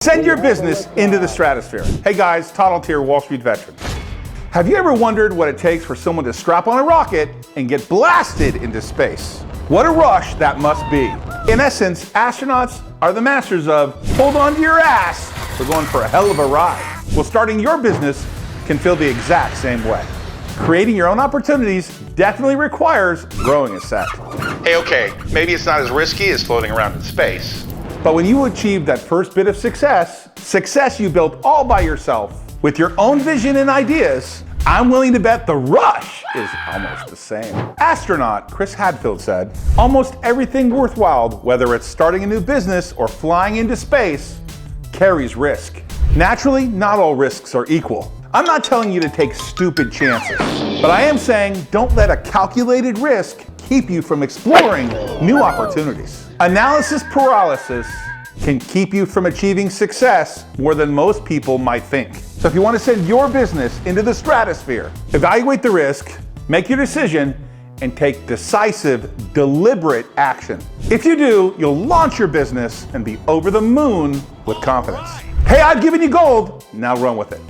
Send your business into the stratosphere. Hey guys, Todd Altier, Wall Street veteran. Have you ever wondered what it takes for someone to strap on a rocket and get blasted into space? What a rush that must be. In essence, astronauts are the masters of hold on to your ass. We're going for a hell of a ride. Well, starting your business can feel the exact same way. Creating your own opportunities definitely requires growing a set. Hey, okay, maybe it's not as risky as floating around in space. But when you achieve that first bit of success you built all by yourself, with your own vision and ideas, I'm willing to bet the rush is almost the same. Astronaut Chris Hadfield said, almost everything worthwhile, whether it's starting a new business or flying into space, carries risk. Naturally, not all risks are equal. I'm not telling you to take stupid chances, but I am saying don't let a calculated risk keep you from exploring new opportunities. Analysis paralysis can keep you from achieving success more than most people might think. So if you want to send your business into the stratosphere, evaluate the risk, make your decision, and take decisive, deliberate action. If you do, you'll launch your business and be over the moon with confidence. Hey, I've given you gold. Now run with it.